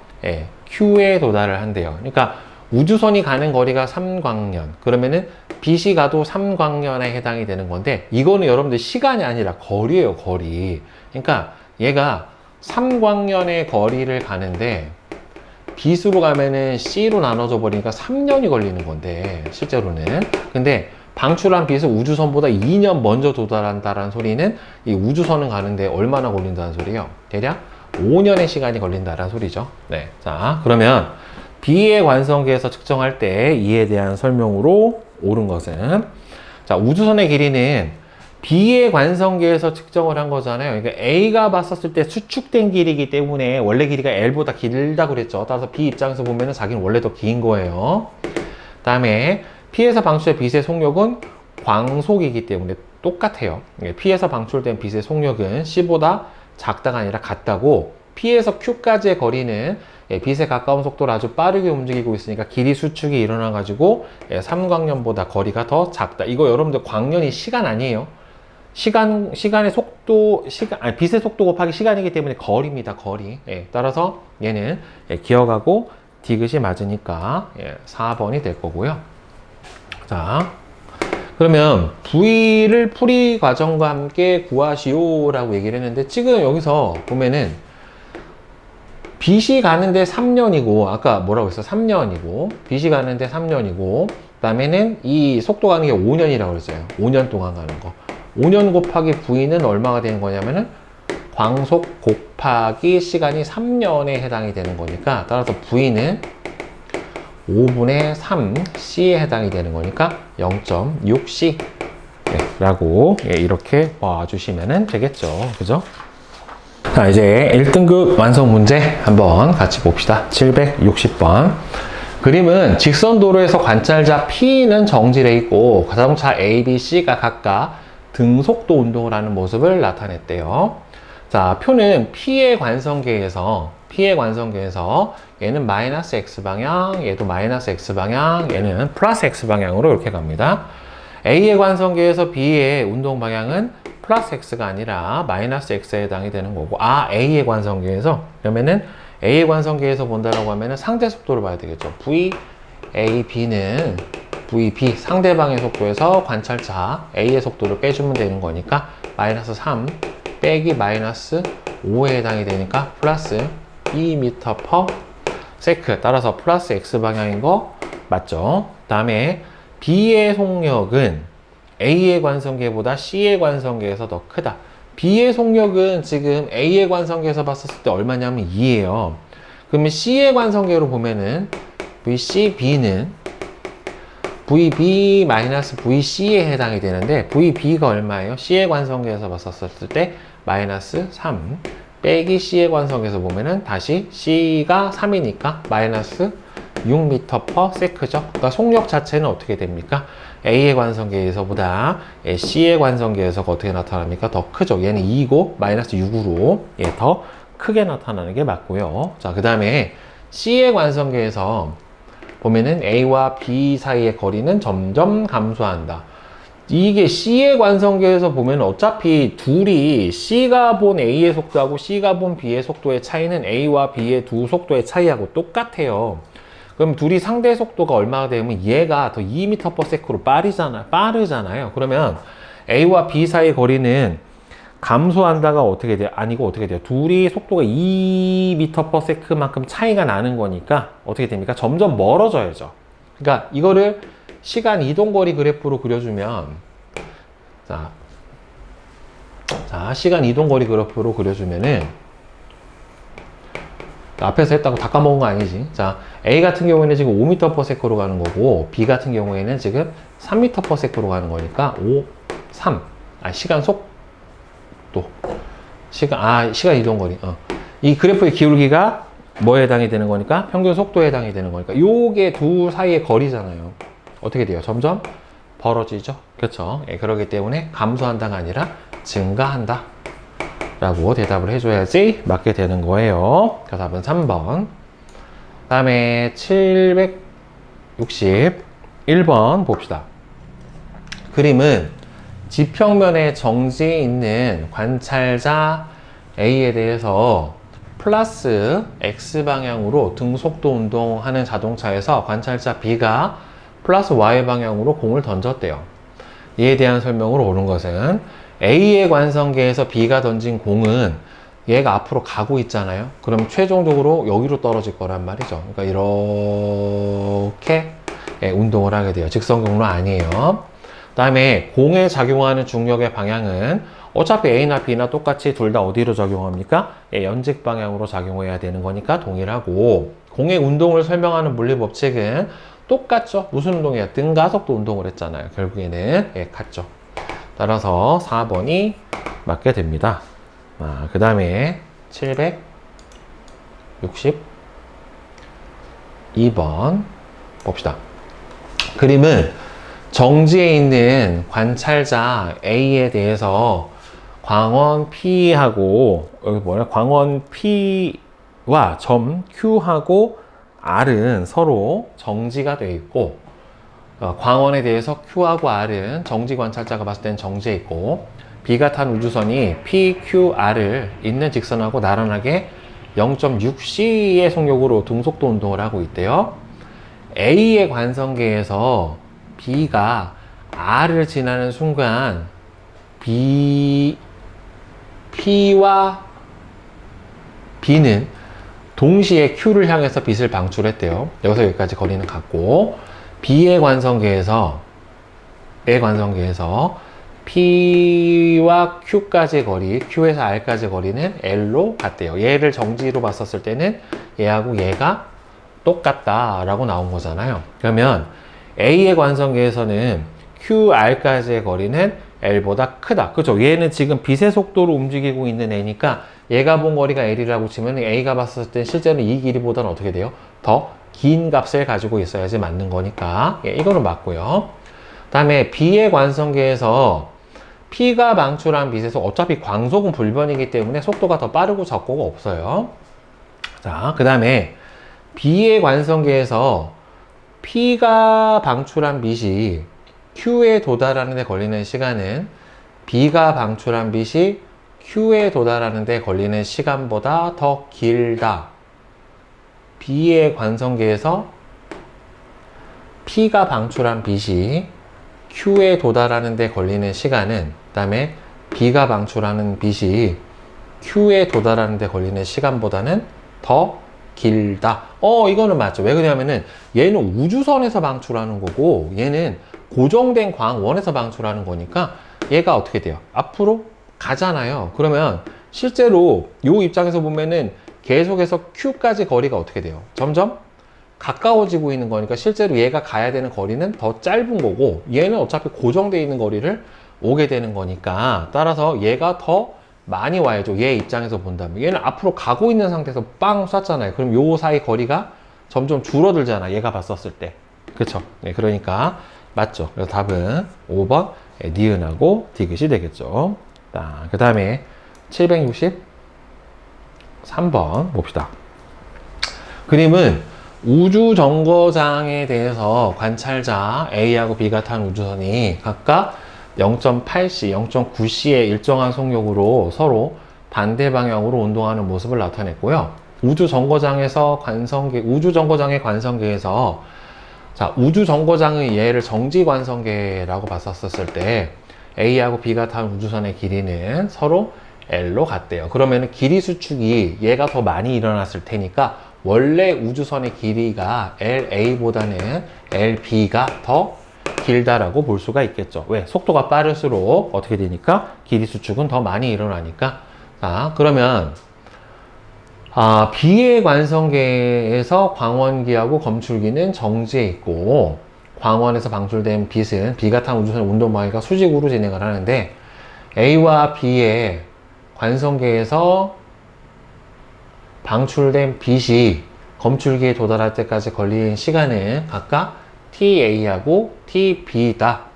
Q에 도달을 한대요. 그러니까 우주선이 가는 거리가 3광년 그러면은 빛이 가도 3광년에 해당이 되는 건데 이거는 여러분들 시간이 아니라 거리예요. 거리. 그러니까 얘가 3광년의 거리를 가는데 빛으로 가면은 C로 나눠져 버리니까 3년이 걸리는 건데 실제로는 근데 방출한 빛은 우주선보다 2년 먼저 도달한다는 소리는 이 우주선은 가는데 얼마나 걸린다는 소리예요? 대략 5년의 시간이 걸린다는 소리죠. 네. 자, 그러면 B의 관성계에서 측정할 때 이에 대한 설명으로 옳은 것은 자, 우주선의 길이는 B의 관성계에서 측정을 한 거잖아요. 그러니까 A가 봤었을 때 수축된 길이기 때문에 원래 길이가 L보다 길다고 그랬죠. 따라서 B 입장에서 보면은 자기는 원래 더 긴 거예요. 다음에 P에서 방출된 빛의 속력은 광속이기 때문에 똑같아요. P에서 방출된 빛의 속력은 C보다 작다가 아니라 같다고 P에서 Q까지의 거리는 빛에 가까운 속도로 아주 빠르게 움직이고 있으니까 길이 수축이 일어나 가지고 3광년보다 거리가 더 작다. 이거 여러분들 광년이 시간 아니에요. 시간의 속도, 빛의 속도 곱하기 시간이기 때문에 거리입니다. 거리. 따라서 얘는 기억하고 디귿이 맞으니까 4번이 될 거고요. 자, 그러면 V를 풀이 과정과 함께 구하시오 라고 얘기를 했는데 지금 여기서 보면은 빛이 가는데 3년이고 아까 뭐라고 했어? 3년이고 빛이 가는데 3년이고 그 다음에는 이 속도 가는 게 5년이라고 그랬어요. 5년 동안 가는 거 5년 곱하기 V는 얼마가 되는 거냐면은 광속 곱하기 시간이 3년에 해당이 되는 거니까 따라서 V는 5분의 3C에 해당이 되는 거니까 0.6C 라고 이렇게 봐주시면 되겠죠. 그죠? 자, 이제 1등급 완성 문제 한번 같이 봅시다. 760번. 그림은 직선 도로에서 관찰자 P는 정지돼 있고 자동차 A, B, C가 각각 등속도 운동을 하는 모습을 나타냈대요. 자, 표는 P의 관성계에서 얘는 마이너스 X방향, 얘도 마이너스 X방향, 얘는 플러스 X방향으로 이렇게 갑니다. A의 관성계에서 B의 운동 방향은 플러스 X가 아니라 마이너스 X에 해당이 되는 거고 A의 관성계에서 그러면은 A의 관성계에서 본다라고 하면은 상대 속도를 봐야 되겠죠. VAB는 VB 상대방의 속도에서 관찰자 A의 속도를 빼주면 되는 거니까 마이너스 3 빼기 마이너스 5에 해당이 되니까 플러스 2m/s 따라서 플러스 X 방향인 거 맞죠? 다음에 B의 속력은 A의 관성계보다 C의 관성계에서 더 크다. B의 속력은 지금 A의 관성계에서 봤을 때 얼마냐면 2예요. 그러면 C의 관성계로 보면은 VCB는 VB-VC에 해당이 되는데 VB가 얼마예요? C의 관성계에서 봤었을 때 마이너스 3 빼기 C의 관성에서 보면은 다시 C가 3이니까 마이너스 6m/s죠. 그러니까 속력 자체는 어떻게 됩니까? A의 관성계에서보다 C의 관성계에서가 어떻게 나타납니까? 더 크죠. 얘는 2고 마이너스 6으로 더 크게 나타나는 게 맞고요. 자, 그 다음에 C의 관성계에서 보면은 A와 B 사이의 거리는 점점 감소한다. 이게 C의 관성계에서 보면 어차피 둘이 C가 본 A의 속도하고 C가 본 B의 속도의 차이는 A와 B의 두 속도의 차이하고 똑같아요. 그럼 둘이 상대 속도가 얼마가 되면 얘가 더 2m/s로 빠르잖아요. 그러면 A와 B 사이 거리는 감소한다가 어떻게 돼요? 아니고 어떻게 돼요? 둘이 속도가 2m/s만큼 차이가 나는 거니까 어떻게 됩니까? 점점 멀어져야죠. 그러니까 이거를 시간 이동거리 그래프로 그려주면 자, 시간 이동거리 그래프로 그려주면은 앞에서 했다고 다 까먹은 거 아니지? 자, A 같은 경우에는 지금 5m/s로 가는 거고 B 같은 경우에는 지금 3m/s로 가는 거니까 5, 3. 시간 속도. 시간 이동거리. 이 그래프의 기울기가 뭐에 해당이 되는 거니까? 평균 속도에 해당이 되는 거니까. 요게 두 사이의 거리잖아요. 어떻게 돼요? 점점 벌어지죠? 그렇죠? 예, 그렇기 때문에 감소한다가 아니라 증가한다. 라고 대답을 해줘야지 맞게 되는 거예요. 그 답은 3번. 그 다음에 761번 봅시다. 그림은 지평면에 정지해 있는 관찰자 A에 대해서 플러스 X방향으로 등속도 운동하는 자동차에서 관찰자 B가 플러스 Y방향으로 공을 던졌대요. 이에 대한 설명으로 옳은 것은 A의 관성계에서 B가 던진 공은 얘가 앞으로 가고 있잖아요. 그럼 최종적으로 여기로 떨어질 거란 말이죠. 그러니까 이렇게 운동을 하게 돼요. 직선경로 아니에요. 그 다음에 공에 작용하는 중력의 방향은 어차피 A나 B나 똑같이 둘 다 어디로 작용합니까? 연직 방향으로 작용해야 되는 거니까 동일하고, 공의 운동을 설명하는 물리법칙은 똑같죠. 무슨 운동이야? 등가속도 운동을 했잖아요. 결국에는 같죠. 따라서 4번이 맞게 됩니다. 그 다음에 762번 봅시다. 그림은 정지에 있는 관찰자 A에 대해서 광원 P하고 광원 P와 점 Q하고 R은 서로 정지가 되어 있고, 광원에 대해서 Q하고 R은 정지 관찰자가 봤을 때는 정지해 있고, B가 탄 우주선이 PQR을 있는 직선하고 나란하게 0.6c의 속력으로 등속도 운동을 하고 있대요. A의 관성계에서 B가 R을 지나는 순간 P와 B는 동시에 Q를 향해서 빛을 방출했대요. 여기서 여기까지 거리는 같고, B의 관성계에서 P와 Q까지의 거리, Q에서 R까지의 거리는 L로 같대요. 얘를 정지로 봤었을 때는 얘하고 얘가 똑같다라고 나온 거잖아요. 그러면 A의 관성계에서는 QR까지의 거리는 L보다 크다. 그죠? 얘는 지금 빛의 속도로 움직이고 있는 애니까 얘가 본 거리가 L이라고 치면 A가 봤을 때 실제는 이 길이보다는 어떻게 돼요? 더 긴 값을 가지고 있어야지 맞는 거니까 이거는 맞고요. 다음에 B의 관성계에서 P가 방출한 빛에서 어차피 광속은 불변이기 때문에 속도가 더 빠르고 적고가 없어요. 자, 그 다음에 B의 관성계에서 P가 방출한 빛이 Q에 도달하는 데 걸리는 시간은 B가 방출한 빛이 Q에 도달하는 데 걸리는 시간보다 더 길다. B의 관성계에서 P가 방출한 빛이 Q에 도달하는 데 걸리는 시간은, 그 다음에 B가 방출하는 빛이 Q에 도달하는 데 걸리는 시간보다는 더 길다. 이거는 맞죠. 왜 그러냐면은 얘는 우주선에서 방출하는 거고 얘는 고정된 광원에서 방출하는 거니까 얘가 어떻게 돼요? 앞으로 가잖아요. 그러면 실제로 요 입장에서 보면은 계속해서 Q까지 거리가 어떻게 돼요? 점점 가까워지고 있는 거니까 실제로 얘가 가야 되는 거리는 더 짧은 거고, 얘는 어차피 고정되어 있는 거리를 오게 되는 거니까 따라서 얘가 더 많이 와야죠. 얘 입장에서 본다면. 얘는 앞으로 가고 있는 상태에서 빵 쐈잖아요. 그럼 요 사이 거리가 점점 줄어들잖아. 얘가 봤었을 때. 그쵸? 네, 그러니까 맞죠. 그래서 답은 5번 니은하고 디귿이 되겠죠. 그 다음에 763번 봅시다. 그림은 우주 정거장에 대해서 관찰자 A하고 B가 탄 우주선이 각각 0.8c, 0.9c의 일정한 속력으로 서로 반대 방향으로 운동하는 모습을 나타냈고요. 우주정거장에서 우주정거장의 관성계에서 자, 우주정거장의 얘를 정지관성계라고 봤었을 때 A하고 B가 탄 우주선의 길이는 서로 L로 같대요. 그러면 길이 수축이 얘가 더 많이 일어났을 테니까 원래 우주선의 길이가 LA보다는 LB가 더 길다라고 볼 수가 있겠죠. 왜? 속도가 빠를수록 어떻게 되니까? 길이 수축은 더 많이 일어나니까. 자, 그러면 B의 관성계에서 광원기하고 검출기는 정지해 있고 광원에서 방출된 빛은 B가 탄 우주선의 운동방해가 수직으로 진행을 하는데 A와 B의 관성계에서 방출된 빛이 검출기에 도달할 때까지 걸리는 시간은 각각 TA하고 TB다.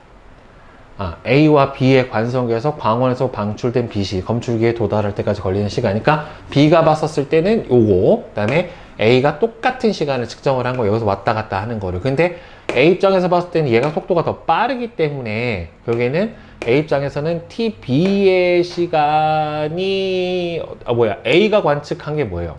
A와 B의 관성계에서 광원에서 방출된 빛이 검출기에 도달할 때까지 걸리는 시간이니까 B가 봤었을 때는 요거, 그 다음에 A가 똑같은 시간을 측정을 한 거, 여기서 왔다 갔다 하는 거를. 근데 A 입장에서 봤을 때는 얘가 속도가 더 빠르기 때문에 결국에는 A 입장에서는 TB의 시간이 A가 관측한 게 뭐예요?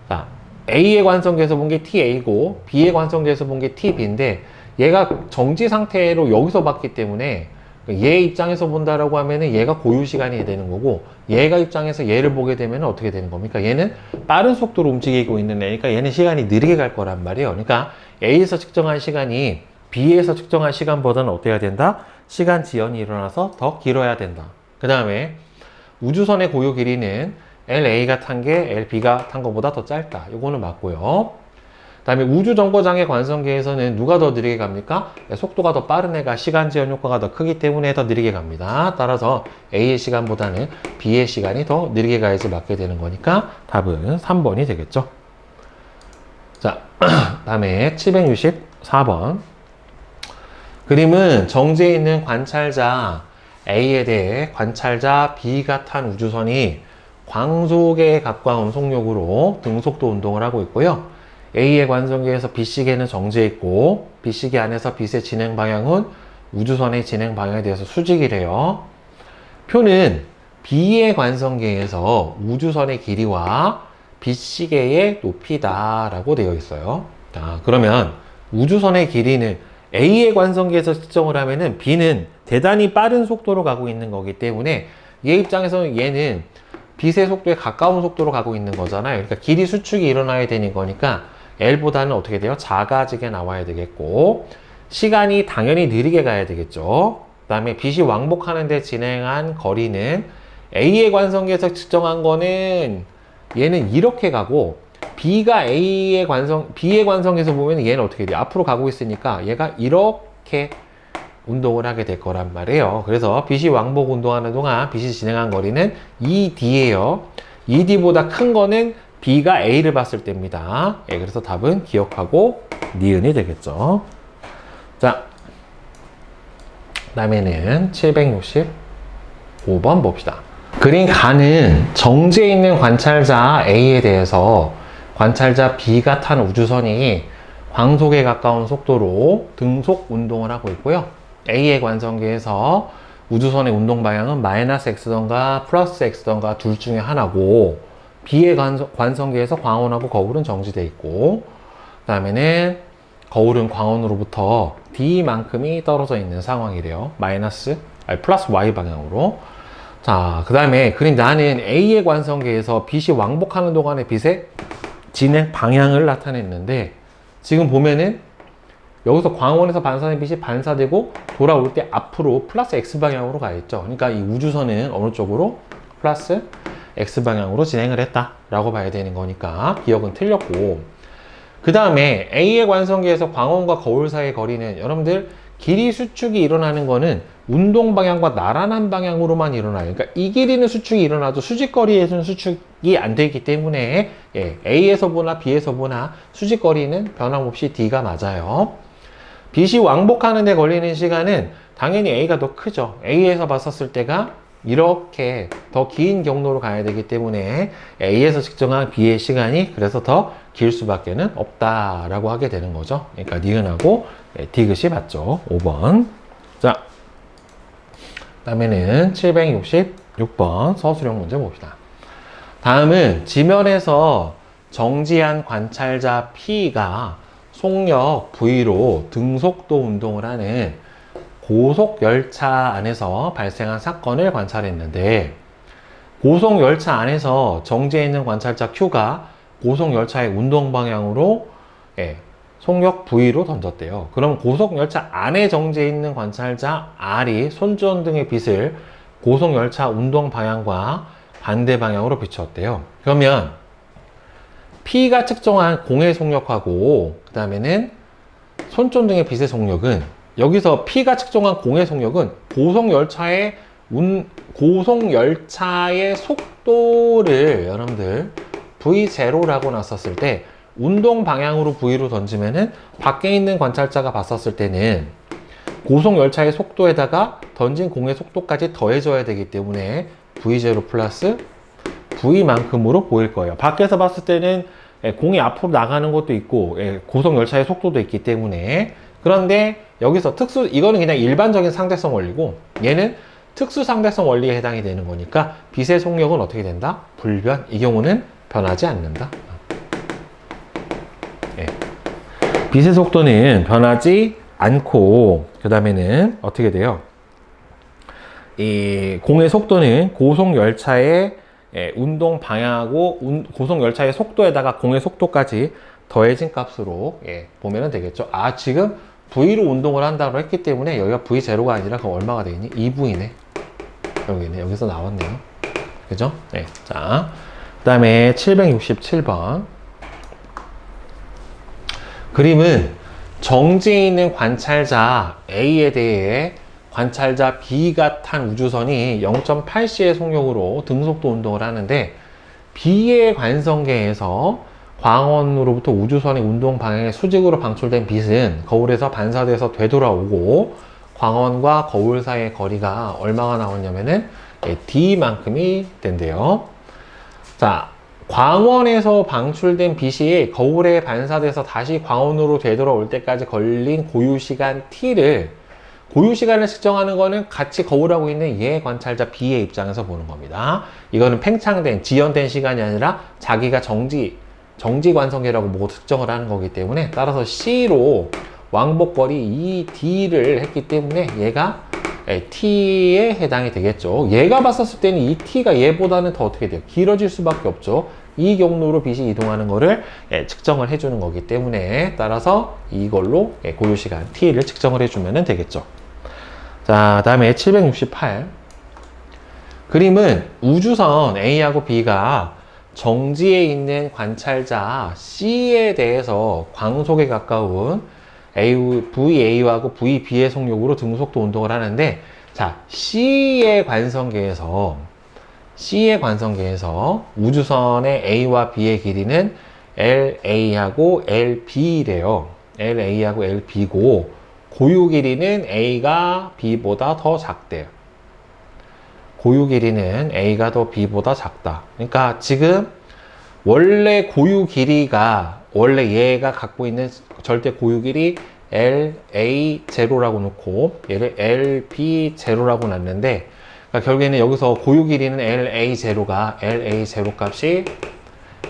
자, A의 관성계에서 본 게 TA고 B의 관성계에서 본 게 TB인데 얘가 정지 상태로 여기서 봤기 때문에 얘 입장에서 본다라고 하면은 얘가 고유 시간이 되는 거고 얘가 입장에서 얘를 보게 되면 어떻게 되는 겁니까? 얘는 빠른 속도로 움직이고 있는 애니까 얘는 시간이 느리게 갈 거란 말이에요. 그러니까 A에서 측정한 시간이 B에서 측정한 시간보다는 어때야 된다? 시간 지연이 일어나서 더 길어야 된다. 그 다음에 우주선의 고유 길이는 LA가 탄 게 LB가 탄 것보다 더 짧다. 이거는 맞고요. 그 다음에 우주정거장의 관성계에서는 누가 더 느리게 갑니까? 속도가 더 빠른 애가 시간 지연 효과가 더 크기 때문에 더 느리게 갑니다. 따라서 A의 시간보다는 B의 시간이 더 느리게 가야지 맞게 되는 거니까 답은 3번이 되겠죠. 자, 다음에 764번. 그림은 정지해 있는 관찰자 A에 대해 관찰자 B가 탄 우주선이 광속에 가까운 속력으로 등속도 운동을 하고 있고요. A의 관성계에서 B시계는 정지해 있고 B시계 안에서 빛의 진행 방향은 우주선의 진행 방향에 대해서 수직이래요. 표는 B의 관성계에서 우주선의 길이와 B시계의 높이다 라고 되어 있어요. 자, 그러면 우주선의 길이는 A의 관성계에서 측정을 하면은 B는 대단히 빠른 속도로 가고 있는 거기 때문에 얘 입장에서는 얘는 빛의 속도에 가까운 속도로 가고 있는 거잖아요. 그러니까 길이 수축이 일어나야 되는 거니까 L보다는 어떻게 돼요? 작아지게 나와야 되겠고 시간이 당연히 느리게 가야 되겠죠. 그 다음에 빛이 왕복하는 데 진행한 거리는 A의 관성계에서 측정한 거는 얘는 이렇게 가고 B가 B의 관성계에서 보면 얘는 어떻게 돼요? 앞으로 가고 있으니까 얘가 이렇게 운동을 하게 될 거란 말이에요. 그래서 빛이 왕복 운동하는 동안 빛이 진행한 거리는 ED예요. ED보다 큰 거는 B가 A를 봤을 때입니다. 예, 그래서 답은 기억하고 니은이 되겠죠. 자, 다음에는 765번 봅시다. 그린 가는 정지해 있는 관찰자 A에 대해서 관찰자 B가 탄 우주선이 광속에 가까운 속도로 등속 운동을 하고 있고요. A의 관성계에서 우주선의 운동 방향은 마이너스 X던가 플러스 X던가 둘 중에 하나고 B의 관성계에서 광원하고 거울은 정지되어 있고 그 다음에는 거울은 광원으로부터 D만큼이 떨어져 있는 상황이래요. 플러스 Y 방향으로. 자, 그 다음에 그림 나는 A의 관성계에서 빛이 왕복하는 동안의 빛의 진행 방향을 나타냈는데 지금 보면은 여기서 광원에서 반사된 빛이 반사되고 돌아올 때 앞으로 플러스 X 방향으로 가 있죠. 그러니까 이 우주선은 어느 쪽으로? 플러스 X 방향으로 진행을 했다라고 봐야 되는 거니까 기억은 틀렸고 그 다음에 A의 관성계에서 광원과 거울 사이의 거리는 여러분들 길이 수축이 일어나는 거는 운동 방향과 나란한 방향으로만 일어나요. 그러니까 이 길이는 수축이 일어나도 수직거리에서는 수축이 안 되기 때문에 A에서 보나 B에서 보나 수직거리는 변함없이 D가 맞아요. 빛이 왕복하는 데 걸리는 시간은 당연히 A가 더 크죠. A에서 봤었을 때가 이렇게 더 긴 경로로 가야 되기 때문에 A에서 측정한 B의 시간이 그래서 더 길 수밖에 없다라고 하게 되는 거죠. 그러니까 니은하고 디귿이 맞죠. 5번. 자, 다음에는 766번 서술형 문제 봅시다. 다음은 지면에서 정지한 관찰자 P가 속력 V로 등속도 운동을 하는 고속열차 안에서 발생한 사건을 관찰했는데, 고속열차 안에서 정지해 있는 관찰자 Q가 고속열차의 운동 방향으로 속력 V로 던졌대요. 그럼 고속열차 안에 정지해 있는 관찰자 R이 손전등의 빛을 고속열차 운동 방향과 반대 방향으로 비추었대요. 그러면 P가 측정한 공의 속력하고 그 다음에는 손전등의 빛의 속력은, 여기서 P가 측정한 공의 속력은 고속열차의 속도를 여러분들 V0라고 놨었을 때, 운동 방향으로 V로 던지면은 밖에 있는 관찰자가 봤었을 때는 고속열차의 속도에다가 던진 공의 속도까지 더해져야 되기 때문에 V0 플러스 V만큼으로 보일 거예요. 밖에서 봤을 때는 공이 앞으로 나가는 것도 있고 고속열차의 속도도 있기 때문에. 그런데 여기서 이거는 그냥 일반적인 상대성 원리고, 얘는 특수 상대성 원리에 해당이 되는 거니까 빛의 속력은 어떻게 된다? 불변. 이 경우는 변하지 않는다. 빛의 속도는 변하지 않고, 그 다음에는 어떻게 돼요? 이 공의 속도는 고속열차의 운동 방향하고 고속열차의 속도에다가 공의 속도까지 더해진 값으로 보면 되겠죠. 아, 지금 V로 운동을 한다고 했기 때문에 여기가 V0가 아니라 그럼 얼마가 되겠니? 2V네. 여기네. 여기서 나왔네요. 그죠? 네. 자, 그 다음에 767번. 그림은 정지해 있는 관찰자 A에 대해 관찰자 B가 탄 우주선이 0.8C의 속력으로 등속도 운동을 하는데, B의 관성계에서 광원으로부터 우주선의 운동 방향의 수직으로 방출된 빛은 거울에서 반사돼서 되돌아오고, 광원과 거울 사이의 거리가 얼마가 나왔냐면은 D만큼이 된대요. 자, 광원에서 방출된 빛이 거울에 반사돼서 다시 광원으로 되돌아올 때까지 걸린 고유시간 T를, 고유시간을 측정하는 거는 같이 거울하고 있는 얘 관찰자 B의 입장에서 보는 겁니다. 이거는 팽창된, 지연된 시간이 아니라 자기가 정지 관성계라고 보고 측정을 하는 거기 때문에, 따라서 C로 왕복거리 이 D를 했기 때문에 얘가 T에 해당이 되겠죠. 얘가 봤었을 때는 이 T가 얘보다는 더 어떻게 돼요? 길어질 수밖에 없죠. 이 경로로 빛이 이동하는 거를 측정을 해주는 거기 때문에, 따라서 이걸로 고유시간 T를 측정을 해주면 되겠죠. 자, 다음에 768. 그림은 우주선 A하고 B가 정지에 있는 관찰자 C에 대해서 광속에 가까운 VA하고 VB의 속력으로 등속도 운동을 하는데, 자, C의 관성계에서 우주선의 A와 B의 길이는 LA하고 LB래요. LA하고 LB고, 고유 길이는 A가 B보다 더 작대요. 고유 길이는 A가 더 B보다 작다. 그러니까 지금 원래 고유 길이가, 원래 얘가 갖고 있는 절대 고유 길이 LA0라고 놓고 얘를 LB0라고 놨는데, 그러니까 결국에는 여기서 고유 길이는 LA0가 LA0 값이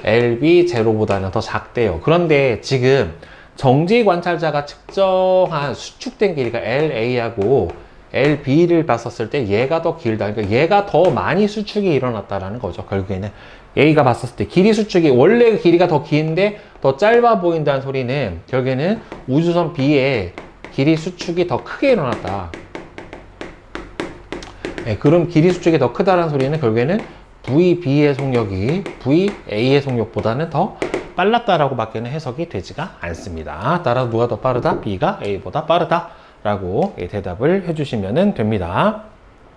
LB0보다는 더 작대요. 그런데 지금 정지 관찰자가 측정한 수축된 길이가 LA하고 LB를 봤었을 때 얘가 더 길다. 그러니까 얘가 더 많이 수축이 일어났다라는 거죠. 결국에는 A가 봤었을 때 길이 수축이, 원래 길이가 더 긴데 더 짧아 보인다는 소리는 결국에는 우주선 B의 길이 수축이 더 크게 일어났다. 그럼 길이 수축이 더 크다는 소리는 결국에는 VB의 속력이 VA의 속력보다는 더 빨랐다라고 밖에는 해석이 되지가 않습니다. 따라서 누가 더 빠르다? B가 A보다 빠르다 라고 대답을 해주시면 됩니다.